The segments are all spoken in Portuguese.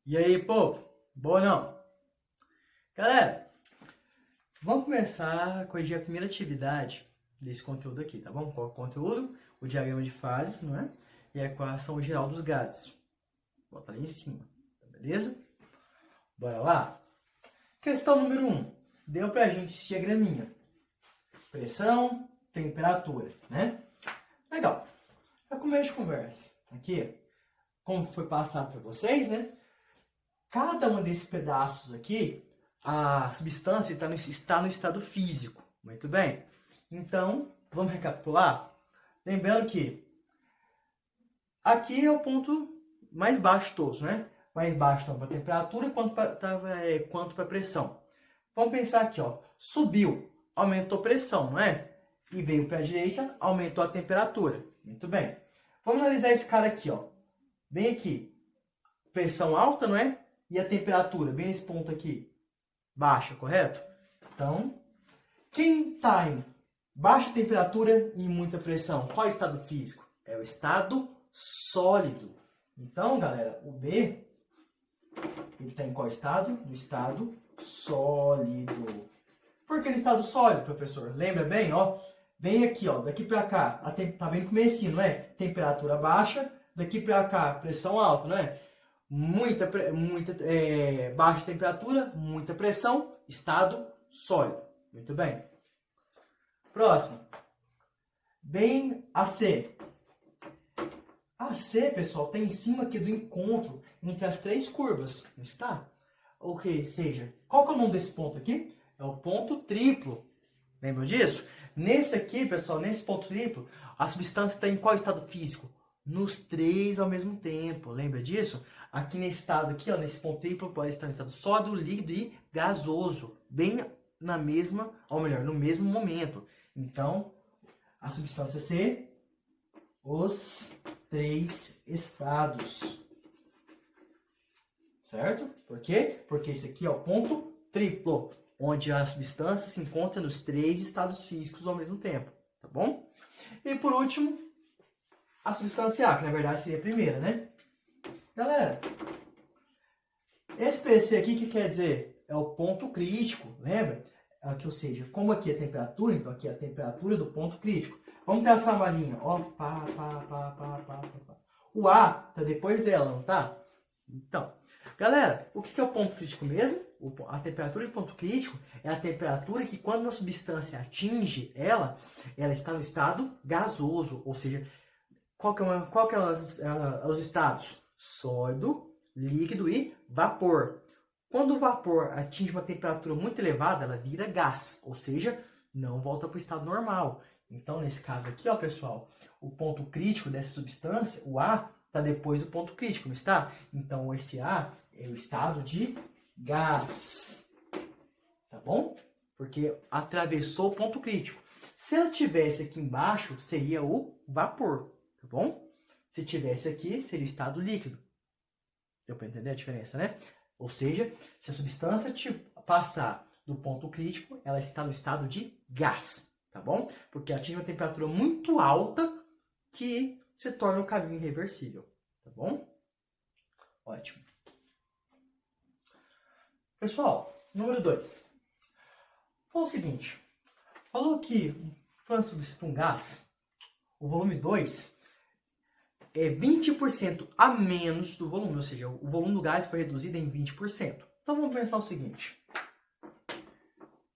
E aí, povo? Boa não? Galera, vamos começar a corrigir a primeira atividade desse conteúdo aqui, tá bom? Qual é o conteúdo? O diagrama de fases, não é? E a equação geral dos gases. Bota ali em cima, beleza? Bora lá? Questão número 1. Deu pra gente esse diagraminha. Pressão, temperatura, né? Legal. Para começo de conversa, aqui, como foi passado para vocês, né? Cada um desses pedaços aqui, a substância está no estado físico. Muito bem. Então, vamos recapitular? Lembrando que aqui é o ponto mais baixo de todos, né? Mais baixo tanto para a temperatura quanto para a pressão. Vamos pensar aqui, ó. Subiu, aumentou a pressão, não é? E veio para a direita, aumentou a temperatura. Muito bem. Vamos analisar esse cara aqui, ó. Bem aqui. Pressão alta, não é? E a temperatura, bem nesse ponto aqui, baixa, correto? Então, quem está em baixa temperatura e muita pressão, qual é o estado físico? É o estado sólido. Então, galera, o B, ele está em qual estado? No estado sólido. Por que no estado sólido, professor? Lembra bem, ó? Bem aqui, ó, daqui para cá, tá bem no comecinho, não é? Temperatura baixa, daqui para cá, pressão alta, não é? Baixa temperatura, muita pressão, estado sólido. Muito bem. Próximo. Bem AC. AC, pessoal, está em cima aqui do encontro entre as três curvas, não está? Ok, seja, qual que é o nome desse ponto aqui? É o ponto triplo. Lembram disso? Nesse aqui, pessoal, nesse ponto triplo, a substância está em qual estado físico? Nos três ao mesmo tempo. Lembra disso? Aqui nesse estado aqui, ó, nesse ponto triplo, pode estar no estado sólido, líquido e gasoso. Bem na mesma, ou melhor, no mesmo momento. Então, a substância C, os três estados. Certo? Por quê? Porque esse aqui é o ponto triplo, onde a substância se encontra nos três estados físicos ao mesmo tempo. Tá bom? E por último, a substância A, que na verdade seria a primeira, né? Galera, esse PC aqui, o que quer dizer? É o ponto crítico, lembra? Aqui, ou seja, como aqui é a temperatura, então aqui é a temperatura do ponto crítico. Vamos traçar uma linha, ó. O A tá depois dela, não tá? Então, galera, o que é o ponto crítico mesmo? A temperatura de ponto crítico é a temperatura que quando uma substância atinge ela está no estado gasoso, ou seja, qual que é os estados? Sólido, líquido e vapor. Quando o vapor atinge uma temperatura muito elevada, ela vira gás, ou seja, não volta para o estado normal. Então, nesse caso aqui, ó, pessoal, o ponto crítico dessa substância, o A, está depois do ponto crítico, não está? Então, esse A é o estado de gás. Tá bom? Porque atravessou o ponto crítico. Se ela tivesse aqui embaixo, seria o vapor. Tá bom? Se tivesse aqui, seria o estado líquido. Deu para entender a diferença, né? Ou seja, se a substância passar do ponto crítico, ela está no estado de gás. Tá bom? Porque atinge uma temperatura muito alta que se torna um caminho irreversível. Tá bom? Ótimo. Pessoal, número 2. Foi o seguinte. Falou que para um gás, o volume 2 é 20% a menos do volume, ou seja, o volume do gás foi reduzido em 20%. Então vamos pensar o seguinte.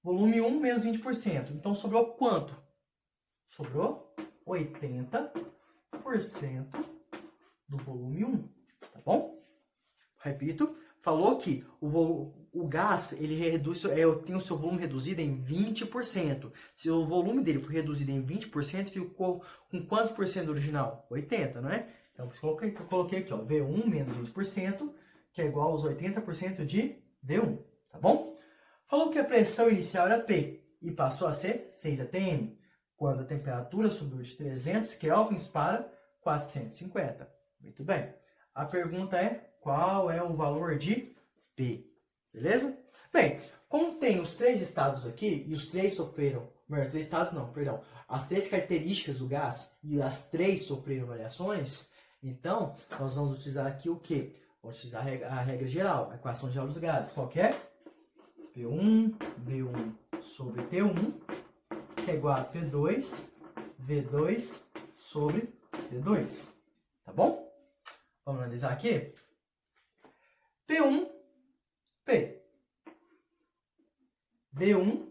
Volume 1 menos 20%. Então sobrou quanto? Sobrou 80% do volume 1. Tá bom? Repito, falou que o gás ele tem o seu volume reduzido em 20%. Se o volume dele foi reduzido em 20%, ficou com quantos por cento do original? 80%, não é? Então, eu coloquei aqui, ó, V1 menos 20%, que é igual aos 80% de V1. Tá bom? Falou que a pressão inicial era P e passou a ser 6 atm, quando a temperatura subiu de 300 kelvins para 450. Muito bem. A pergunta é, qual é o valor de P? Beleza? Bem, como tem os três estados aqui, e os três sofreram, melhor, três estados não, perdão, as três características do gás, e as três sofreram variações, então, nós vamos utilizar aqui o quê? Vamos utilizar a regra geral, a equação geral dos gases. Qual que é? P1, V1 sobre T1, que é igual a P2, V2 sobre T2. Tá bom? Vamos analisar aqui. P1, P. V1,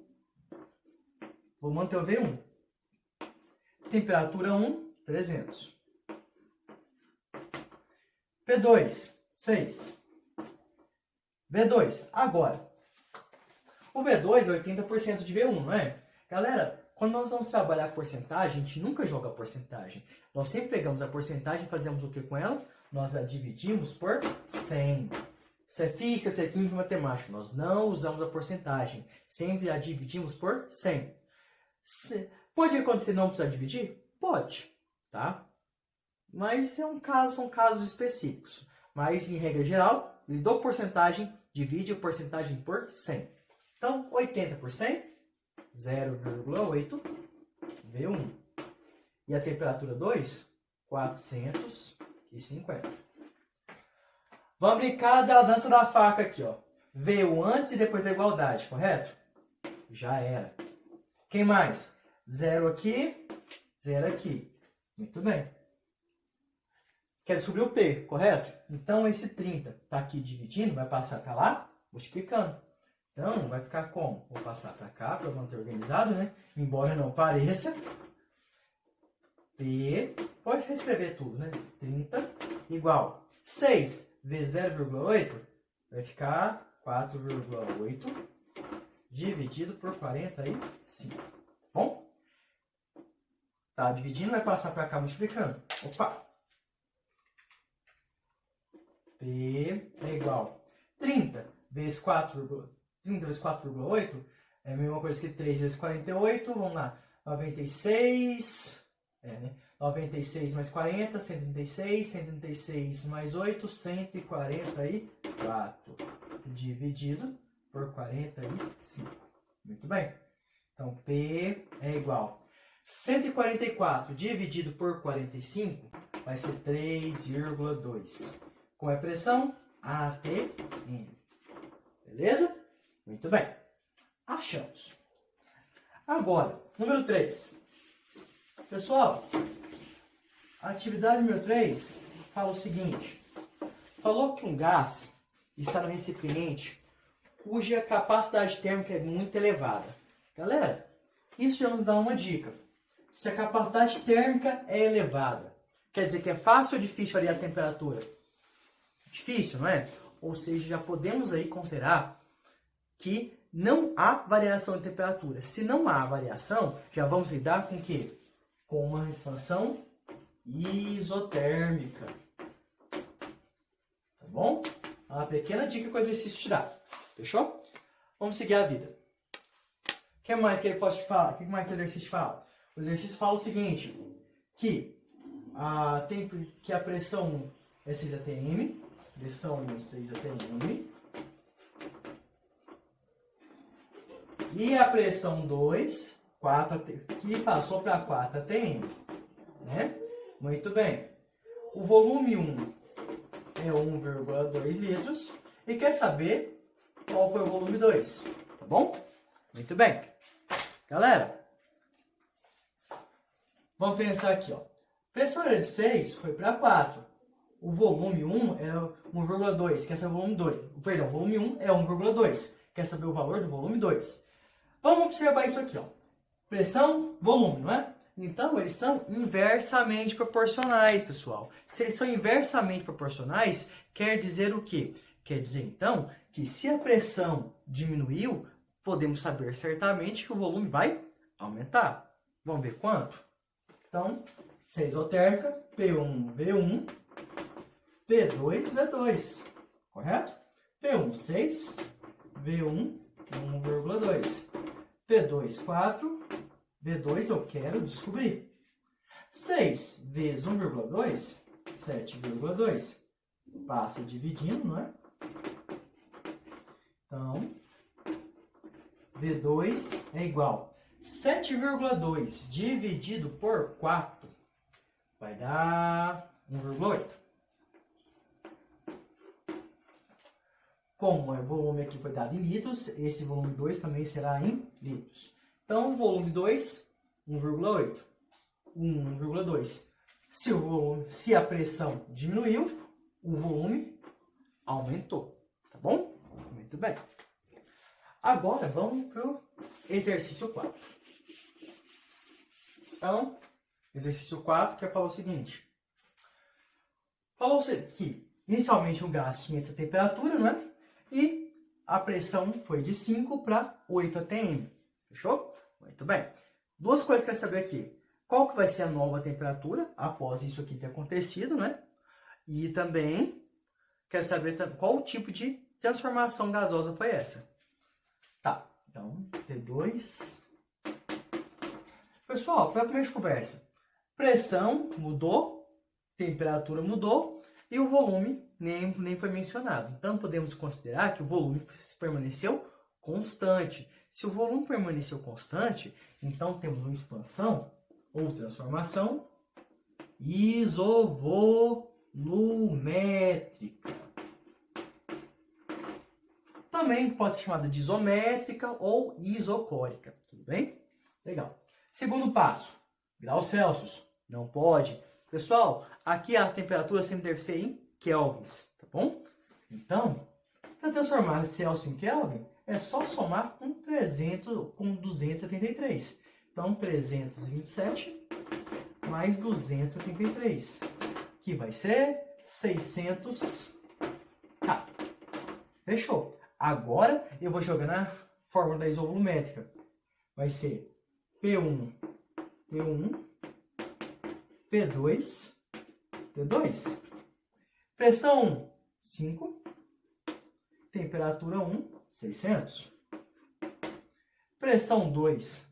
vou manter o V1. Temperatura 1, 300. P2, 6. V2, agora. O V2 é 80% de V1, não é? Galera, quando nós vamos trabalhar porcentagem, a gente nunca joga porcentagem. Nós sempre pegamos a porcentagem e fazemos o que com ela? Nós a dividimos por 100. Isso é física, isso é química e matemática. Nós não usamos a porcentagem. Sempre a dividimos por 100. Pode acontecer não precisar dividir? Pode, tá? Mas são casos específicos. Mas, em regra geral, ele dou porcentagem, divide a porcentagem por 100. Então, 80%, 0,8 V1. E a temperatura 2, 450. Vamos brincar da dança da faca aqui, ó. V1 antes e depois da igualdade, correto? Já era. Quem mais? 0 aqui, 0 aqui. Muito bem. Quer descobrir o P, correto? Então, esse 30 está aqui dividindo, vai passar para lá, multiplicando. Então, vai ficar como? Vou passar para cá, para manter organizado, né? Embora não pareça. P, pode reescrever tudo, né? 30 igual 6 vezes 0,8 vai ficar 4,8 dividido por 45. Bom? Tá dividindo, vai passar para cá multiplicando. Opa! P é igual 30 vezes 4,8 é a mesma coisa que 3 vezes 48. Vamos lá. 96. Né? 96 mais 40, 136. 136 mais 8, 144. Dividido por 45. Muito bem. Então, P é igual 144 dividido por 45 vai ser 3,2. Qual é a pressão? ATM. Beleza? Muito bem. Achamos. Agora, número 3. Pessoal, a atividade número 3 fala o seguinte. Falou que um gás está no recipiente cuja capacidade térmica é muito elevada. Galera, isso já nos dá uma dica. Se a capacidade térmica é elevada, quer dizer que é fácil ou difícil variar a temperatura? Difícil, não é? Ou seja, já podemos aí considerar que não há variação de temperatura. Se não há variação, já vamos lidar com o quê? Com uma expansão isotérmica. Tá bom? Uma pequena dica que o exercício te dá. Fechou? Vamos seguir a vida. O que mais que ele pode te falar? O que mais que o exercício fala? O exercício fala o seguinte, que a pressão é 6 atm, pressão 1, 6 atm, e a pressão 2, 4 atm, que passou para 4 atm, né? Muito bem. O volume 1 é 1,2 litros, e quer saber qual foi o volume 2, tá bom? Muito bem. Galera, vamos pensar aqui, ó. Pressão era de 6, foi para 4. O volume 1 é 1,2, quer saber o volume 2. Perdão, o volume 1 é 1,2, quer saber o valor do volume 2. Vamos observar isso aqui, ó. Pressão, volume, não é? Então, eles são inversamente proporcionais, pessoal. Se eles são inversamente proporcionais, quer dizer o quê? Quer dizer, então, que se a pressão diminuiu, podemos saber certamente que o volume vai aumentar. Vamos ver quanto? Então, se é isotérmica, P1, V1, P2, V2. Correto? P1, 6, V1, 1,2. P2, 4, V2 eu quero descobrir. 6 vezes 1,2, 7,2. Passa dividindo, não é? Então, V2 é igual a 7,2 dividido por 4. Vai dar 1,8. Como o volume aqui foi dado em litros, esse volume 2 também será em litros. Então, volume 2, 1,8. 1,2. Se a pressão diminuiu, o volume aumentou. Tá bom? Muito bem. Agora, vamos para o exercício 4. Então, exercício 4 quer falar o seguinte. Falou que inicialmente o gás tinha essa temperatura, não é? E a pressão foi de 5 para 8 atm. Fechou? Muito bem. Duas coisas que eu quero saber aqui. Qual que vai ser a nova temperatura após isso aqui ter acontecido, né? E também quero saber qual o tipo de transformação gasosa foi essa. Tá, então T2. Pessoal, para começar a conversa, pressão mudou, temperatura mudou e o volume nem foi mencionado. Então, podemos considerar que o volume permaneceu constante. Se o volume permaneceu constante, então temos uma expansão ou transformação isovolumétrica. Também pode ser chamada de isométrica ou isocórica. Tudo bem? Legal. Segundo passo, graus Celsius. Não pode. Pessoal, aqui a temperatura sempre deve ser em kelvins, tá bom? Então, para transformar Celsius em Kelvin, é só somar com 273. Então, 327 mais 273, que vai ser 600 K. Fechou? Agora, eu vou jogar na fórmula da isovolumétrica. Vai ser P1, T1, P2, T2. Pressão 1, 5. Temperatura 1, 600. Pressão 2,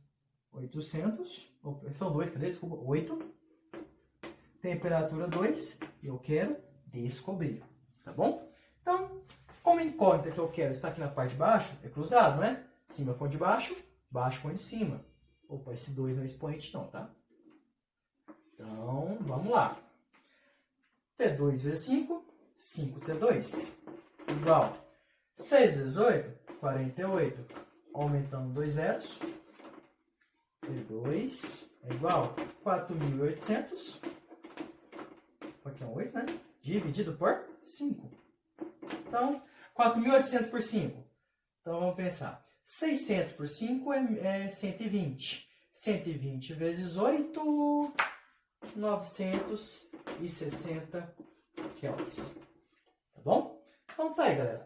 800. Ou pressão 2, cadê? Desculpa, 8. Temperatura 2, eu quero descobrir. Tá bom? Então, como a incógnita que eu quero está aqui na parte de baixo, é cruzado, né? Cima com de baixo, baixo com de cima. Opa, esse 2 não é expoente não, tá? Então, vamos lá. T2 vezes 5, 5T2, igual 6 vezes 8, 48. Aumentando 2 zeros. T2 é igual a 4.800. Aqui é um 8, né? Dividido por 5. Então, 4.800 por 5. Então, vamos pensar. 600 por 5 é 120. 120 vezes 8, 960 kelvins. Tá bom? Então, tá aí, galera.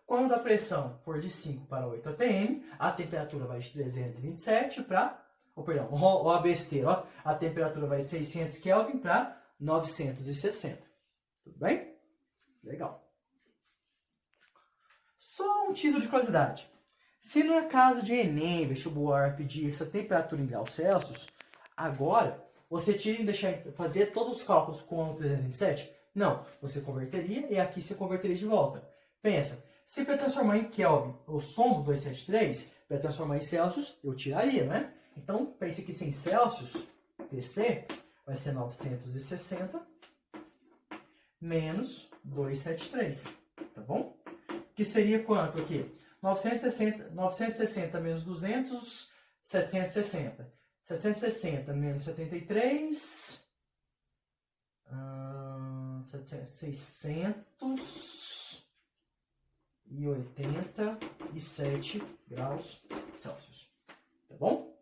Quando a pressão for de 5 para 8 atm, a temperatura vai de 327 para... perdão, ó a besteira, ó. A temperatura vai de 600 Kelvin para 960. Tudo bem? Legal. Só um título de curiosidade. Se no caso de Enem, vestibular, pedir essa temperatura em graus Celsius, agora você tira e deixar fazer todos os cálculos com o 327? Não, você converteria e aqui você converteria de volta. Pensa, se para transformar em Kelvin eu somo 273, para transformar em Celsius eu tiraria, né? Então, pense que sem Celsius, TC, vai ser 960 menos 273, tá bom? Que seria quanto aqui? 960 menos 200, 760. 760 menos 73, 687 graus Celsius. Tá bom?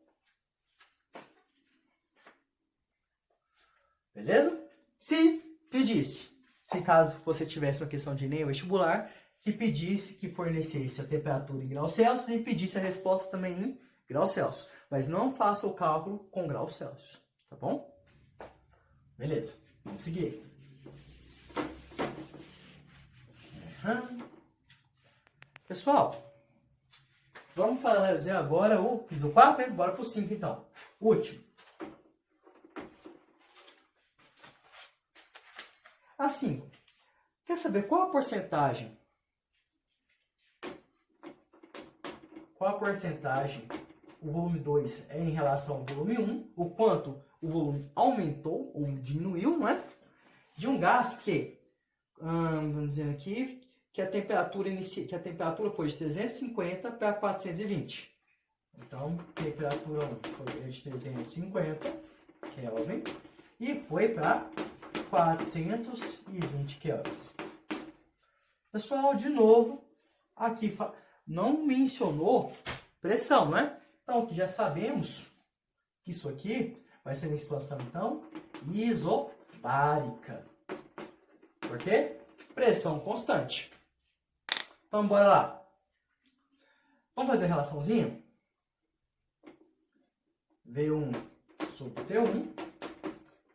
Beleza? Se pedisse, se caso você tivesse uma questão de Enem ou vestibular, que pedisse que fornecesse a temperatura em graus Celsius e pedisse a resposta também em graus Celsius. Mas não faça o cálculo com graus Celsius, tá bom? Beleza, vamos seguir. Pessoal, vamos fazer agora o piso 4, né? Bora pro 5 então. Último. A 5. Quer saber qual a porcentagem? Qual a porcentagem o volume 2 é em relação ao volume 1? O quanto o volume aumentou ou diminuiu, não é? De um gás que, vamos dizer aqui, que a temperatura foi de 350 para 420. Então, temperatura 1 foi de 350 Kelvin e foi para 420 Kelvin. Pessoal, de novo, aqui não mencionou pressão, né? Então, aqui já sabemos que isso aqui vai ser uma situação, então, isobárica. Por quê? Pressão constante. Então, bora lá. Vamos fazer a relaçãozinha? V1 sobre T1,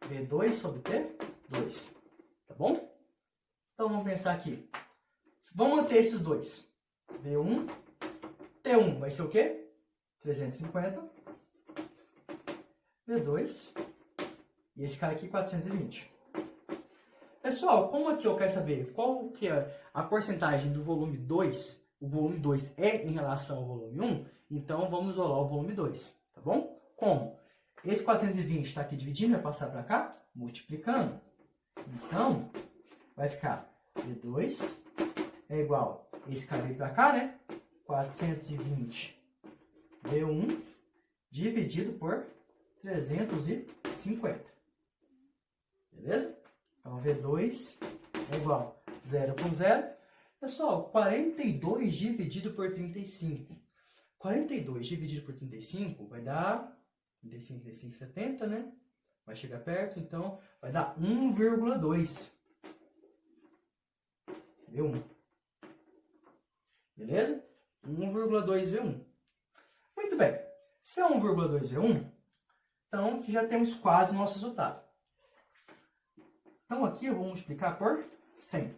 V2 sobre T2. Tá bom? Então, vamos pensar aqui. Vamos manter esses dois. V1, T1 vai ser o quê? 350. V2. E esse cara aqui, 420. Pessoal, como aqui eu quero saber qual que é a porcentagem do volume 2, o volume 2 é em relação ao volume 1, então vamos isolar o volume 2, tá bom? Como? Esse 420 está aqui dividindo, vai passar para cá, multiplicando. Então, vai ficar V2 é igual, esse cara veio para cá, né? 420 V1 dividido por 350. Beleza? Então, V2 é igual 0 com 0. Pessoal, 42 dividido por 35. 42 dividido por 35 vai dar 35, 70, né? Vai chegar perto, então vai dar 1,2 V1. Beleza? 1,2 V1. Muito bem. Se é 1,2 V1, então aqui já temos quase o nosso resultado. Então aqui eu vou multiplicar por 100,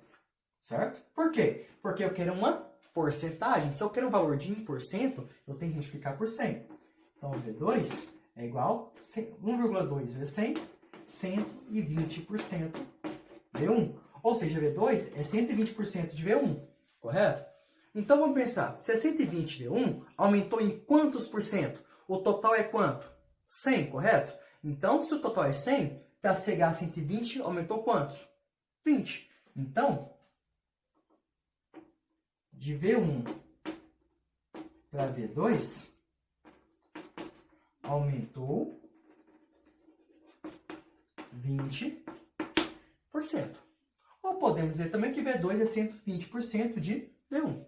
certo? Por quê? Porque eu quero uma porcentagem. Se eu quero um valor de 1%, eu tenho que multiplicar por 100. Então V2 é igual a 1,2 vezes 100, 120% V1. Ou seja, V2 é 120% de V1, correto? Então vamos pensar, se é 120 V1, aumentou em quantos por cento? O total é quanto? 100, correto? Então, se o total é 100, para chegar a 120, aumentou quantos? 20. Então, de V1 para V2, aumentou 20%. Ou podemos dizer também que V2 é 120% de V1.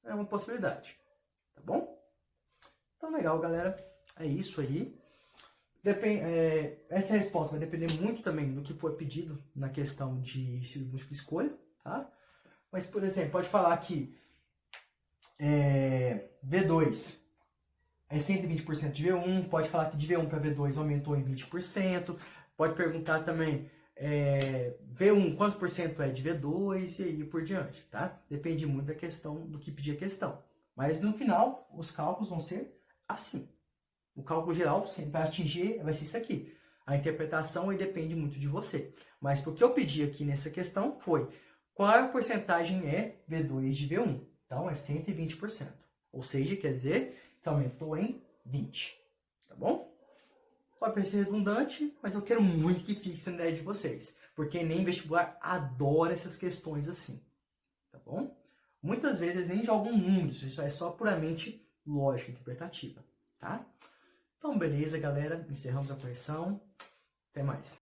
É uma possibilidade. Tá bom? Então, legal, galera. É isso aí. Essa resposta vai depender muito também do que for pedido na questão de múltipla escolha, tá? Mas, por exemplo, pode falar que V2 é 120% de V1, pode falar que de V1 para V2 aumentou em 20%, pode perguntar também V1, quantos por cento é de V2 e aí por diante, tá? Depende muito da questão, do que pedir a questão. Mas no final, os cálculos vão ser assim. O cálculo geral, sempre para atingir, vai ser isso aqui. A interpretação aí depende muito de você. Mas o que eu pedi aqui nessa questão foi qual a porcentagem é V2 de V1. Então, é 120%. Ou seja, quer dizer que aumentou em 20%. Tá bom? Pode parecer redundante, mas eu quero muito que fique na ideia de vocês. Porque nem vestibular adora essas questões assim. Tá bom? Muitas vezes nem jogam números. Isso é só puramente lógica interpretativa. Tá? Então, beleza, galera. Encerramos a correção. Até mais.